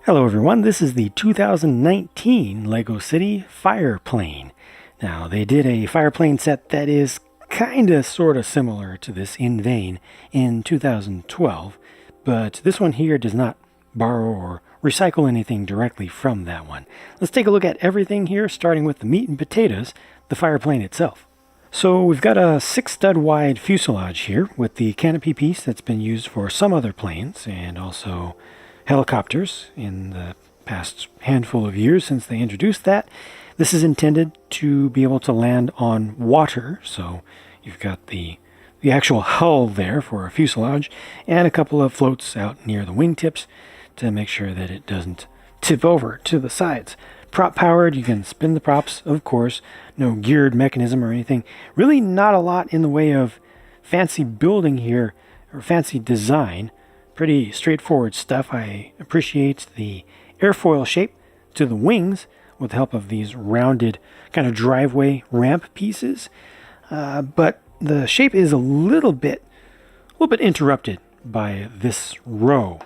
Hello everyone, this is the 2019 LEGO City Fireplane. Now, they did a Fireplane set that is kinda sorta similar to this in vein in 2012, but this one here does not borrow or recycle anything directly from that one. Let's take a look at everything here, starting with the meat and potatoes, the Fireplane itself. So we've got a 6-stud wide fuselage here with the canopy piece that's been used for some other planes and also helicopters in the past handful of years since they introduced that. This is intended to be able to land on water, so you've got the actual hull there for a fuselage and a couple of floats out near the wingtips to make sure that it doesn't tip over to the sides. Prop powered, you can spin the props, of course, no geared mechanism or anything. Really not a lot in the way of fancy building here or fancy design. Pretty straightforward stuff. I appreciate the airfoil shape to the wings with the help of these rounded kind of driveway ramp pieces. But the shape is a little bit interrupted by this row,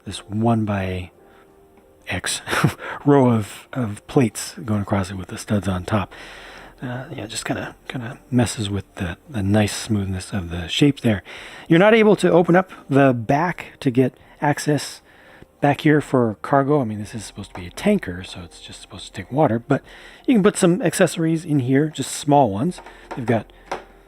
this 1 by X row of plates going across it with the studs on top. Just kind of messes with the nice smoothness of the shape there. You're not able to open up the back to get access back here for cargo. I mean, this is supposed to be a tanker, so it's just supposed to take water, but you can put some accessories in here, just small ones. They've got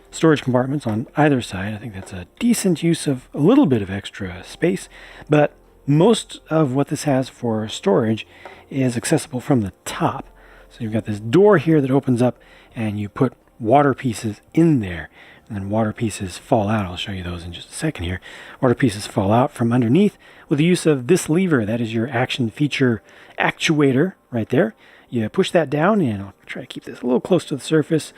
storage compartments on either side. I think that's a decent use of a little bit of extra space, but most of what this has for storage is accessible from the top. So you've got this door here that opens up and you put water pieces in there, and then water pieces fall out. I'll show you those in just a second here. Water pieces fall out from underneath with the use of this lever. That is your action feature actuator right there. You push that down, and I'll try to keep this a little close to the surface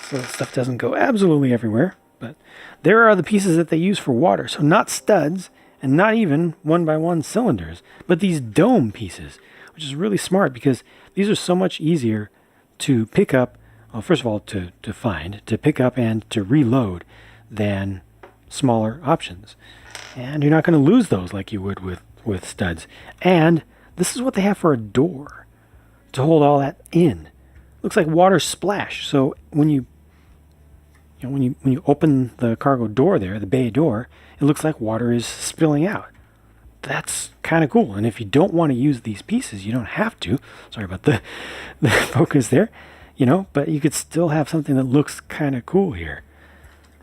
so stuff doesn't go absolutely everywhere. But there are the pieces that they use for water. So not studs and not even 1 by 1 cylinders, but these dome pieces, which is really smart because these are so much easier to pick up. Well, first of all, to find, to pick up and to reload than smaller options. And you're not going to lose those like you would with studs. And this is what they have for a door to hold all that in. Looks like water splash. So when you open the cargo door there, the bay door, it looks like water is spilling out. That's kind of cool. And if you don't want to use these pieces, you don't have to. Sorry about the focus there. But you could still have something that looks kind of cool here.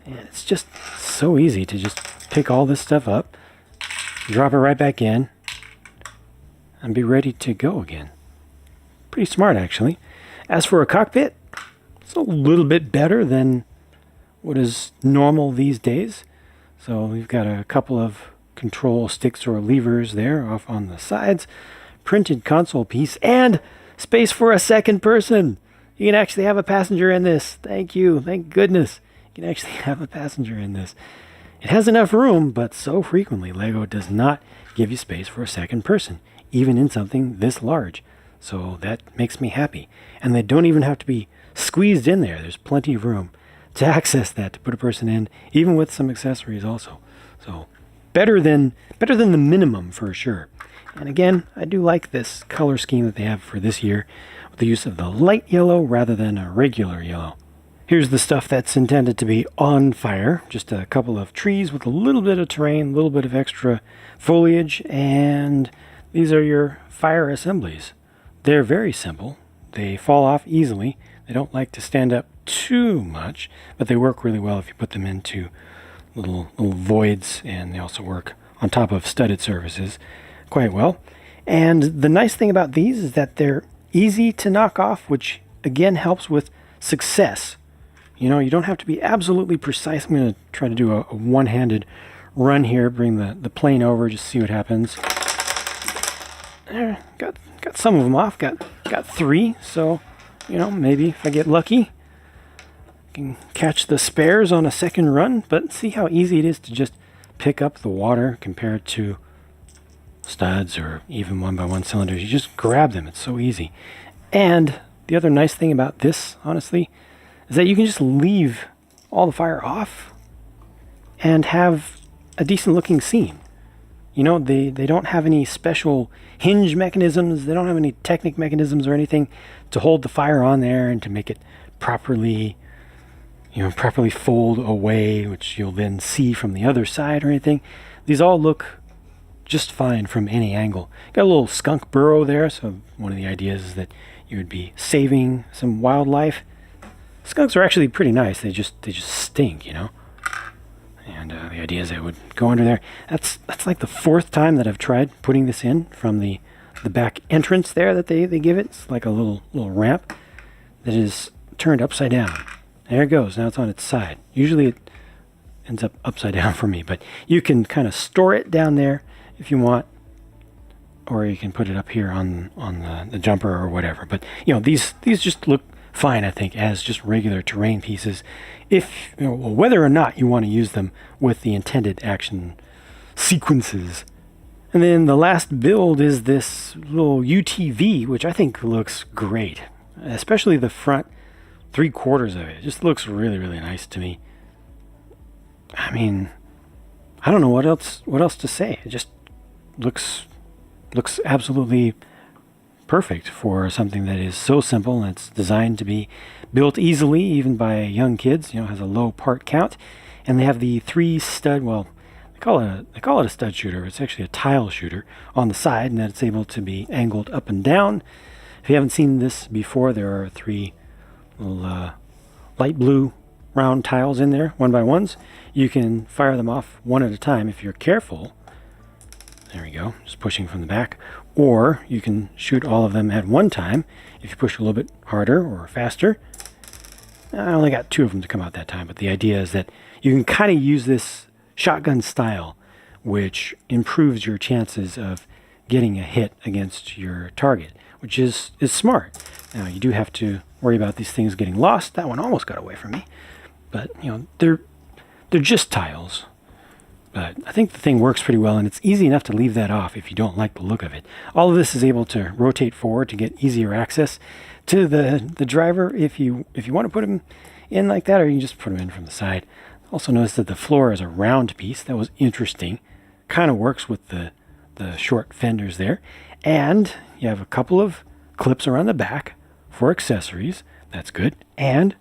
And it's just so easy to just pick all this stuff up, drop it right back in, and be ready to go again. Pretty smart, actually. As for a cockpit, it's a little bit better than what is normal these days. So we've got a couple of control sticks or levers there off on the sides, printed console piece, and space for a second person. You can actually have a passenger in this. Thank you. Thank goodness. You can actually have a passenger in this. It has enough room, but so frequently LEGO does not give you space for a second person, even in something this large. So that makes me happy. And they don't even have to be squeezed in there. There's plenty of room to access that, to put a person in, even with some accessories also. So better than the minimum for sure. And again, I do like this color scheme that they have for this year, with the use of the light yellow rather than a regular yellow. Here's the stuff that's intended to be on fire. Just a couple of trees with a little bit of terrain, a little bit of extra foliage, and these are your fire assemblies. They're very simple. They fall off easily. They don't like to stand up too much, but they work really well if you put them into little voids, and they also work on top of studded surfaces quite well. And the nice thing about these is that they're easy to knock off, which again helps with success. You don't have to be absolutely precise. I'm going to try to do a one-handed run here, bring the plane over, just see what happens. There, got some of them off, got 3, so maybe if I get lucky I can catch the spares on a second run. But see how easy it is to just pick up the water compared to studs or even 1 by 1 cylinders. You just grab them. It's so easy. And the other nice thing about this, honestly, is that you can just leave all the fire off and have a decent looking scene. They don't have any special hinge mechanisms. They don't have any Technic mechanisms or anything to hold the fire on there and to make it properly fold away, which you'll then see from the other side or anything. These all look just fine from any angle. Got a little skunk burrow there, so one of the ideas is that you would be saving some wildlife. Skunks are actually pretty nice. They just stink, And the idea is it would go under there. That's like the fourth time that I've tried putting this in from the back entrance there that they give it. It's like a little ramp that is turned upside down. There it goes. Now it's on its side. Usually it ends up upside down for me, but you can kind of store it down there if you want, or you can put it up here on the jumper or whatever. But these just look fine, I think, as just regular terrain pieces, if whether or not you want to use them with the intended action sequences. And then the last build is this little UTV, which I think looks great, especially the front 3/4 of it. It just looks really, really nice to me. I mean, I don't know what else to say. It just looks absolutely perfect for something that is so simple, and it's designed to be built easily, even by young kids. Has a low part count, and they have the 3 stud. Well, they call it a stud shooter. It's actually a tile shooter on the side, and that it's able to be angled up and down. If you haven't seen this before, there are 3 little light blue round tiles in there, 1x1s. You can fire them off one at a time if you're careful. There we go, just pushing from the back. Or you can shoot all of them at one time if you push a little bit harder or faster. I only got 2 of them to come out that time, but the idea is that you can kind of use this shotgun style, which improves your chances of getting a hit against your target, which is smart. Now, you do have to worry about these things getting lost. That one almost got away from me. But, they're just tiles. But I think the thing works pretty well, and it's easy enough to leave that off if you don't like the look of it. All of this is able to rotate forward to get easier access to the driver if you want to put him in like that, or you can just put him in from the side. Also notice that the floor is a round piece. That was interesting. Kind of works with the short fenders there. And you have a couple of clips around the back for accessories. That's good. And a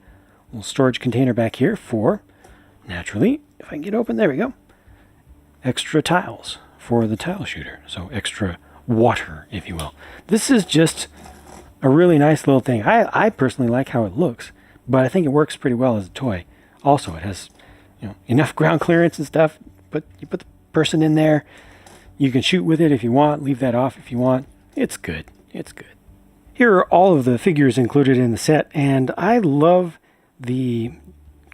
little storage container back here for, naturally, if I can get open, there we go, extra tiles for the tile shooter. So extra water, if you will. This is just a really nice little thing. I personally like how it looks, but I think it works pretty well as a toy. Also, it has enough ground clearance and stuff, but you put the person in there, you can shoot with it if you want, leave that off if you want. It's good. It's good. Here are all of the figures included in the set, and I love the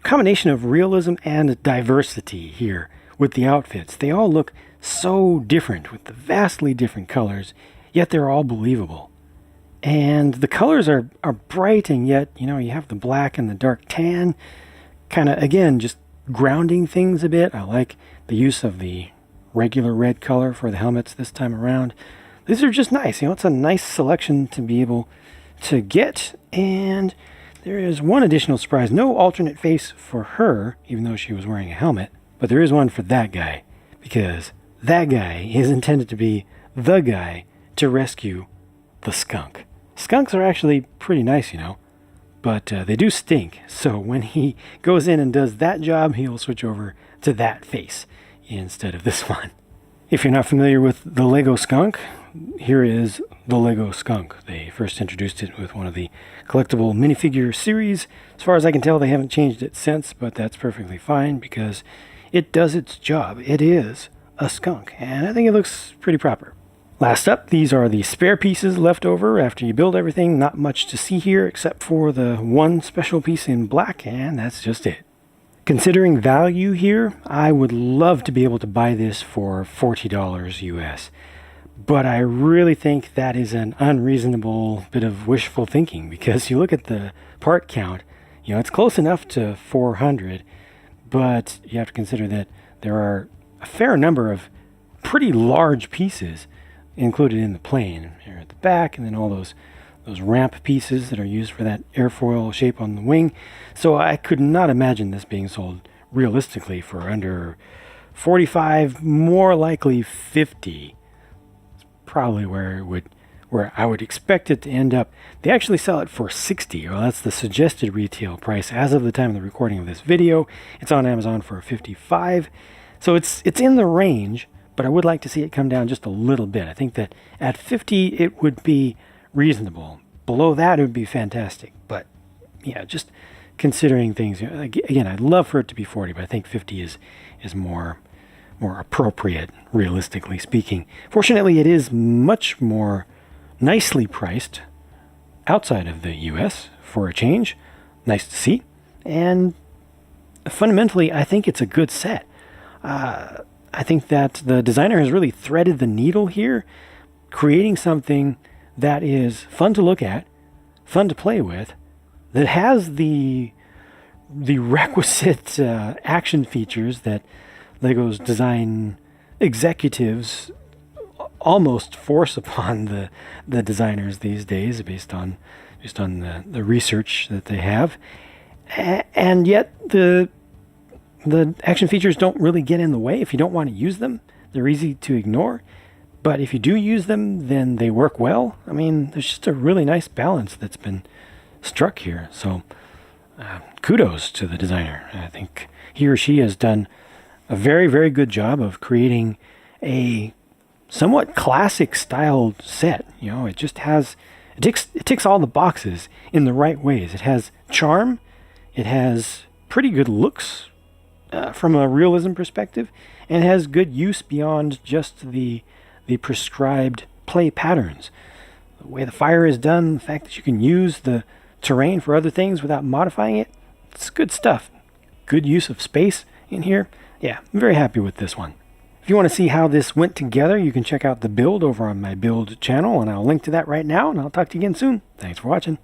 combination of realism and diversity here with the outfits. They all look so different with the vastly different colors, yet they're all believable. And the colors are bright, and yet, you have the black and the dark tan, kind of, again, just grounding things a bit. I like the use of the regular red color for the helmets this time around. These are just nice. It's a nice selection to be able to get. And there is one additional surprise. No alternate face for her, even though she was wearing a helmet. But there is one for that guy, because that guy is intended to be the guy to rescue the skunk. Skunks are actually pretty nice, but they do stink. So when he goes in and does that job, he'll switch over to that face instead of this one. If you're not familiar with the Lego skunk, here is the Lego skunk. They first introduced it with one of the collectible minifigure series. As far as I can tell, they haven't changed it since, but that's perfectly fine because it does its job. It is a skunk, and I think it looks pretty proper. Last up, these are the spare pieces left over after you build everything. Not much to see here except for the one special piece in black, and that's just it. Considering value here, I would love to be able to buy this for $40 US. But I really think that is an unreasonable bit of wishful thinking, because you look at the part count, it's close enough to 400, but you have to consider that there are a fair number of pretty large pieces included in the plane here at the back, and then all those ramp pieces that are used for that airfoil shape on the wing. So I could not imagine this being sold realistically for under 45, more likely 50. It's probably where I would expect it to end up. They actually sell it for 60. Well, that's the suggested retail price as of the time of the recording of this video. It's on Amazon for 55. So it's in the range, but I would like to see it come down just a little bit. I think that at 50 it would be reasonable. Below that it would be fantastic. But yeah, just considering things, again, I'd love for it to be 40, but I think 50 is more appropriate, realistically speaking. Fortunately, it is much more nicely priced outside of the US for a change. Nice to see. And fundamentally, I think it's a good set. I think that the designer has really threaded the needle here, creating something that is fun to look at, fun to play with, that has the requisite action features that Lego's design executives almost force upon the designers these days, based on the research that they have, and yet the action features don't really get in the way. If you don't want to use them, they're easy to ignore. But if you do use them, then they work well. I mean, there's just a really nice balance that's been struck here. So kudos to the designer. I think he or she has done a very, very good job of creating a somewhat classic styled set. You know, it ticks all the boxes in the right ways. It has charm. It has pretty good looks from a realism perspective, and has good use beyond just the prescribed play patterns. The way the fire is done, the fact that you can use the terrain for other things without modifying it, it's good stuff. Good use of space in here. Yeah, I'm very happy with this one. If you want to see how this went together, you can check out the build over on my build channel, and I'll link to that right now, and I'll talk to you again soon. Thanks for watching.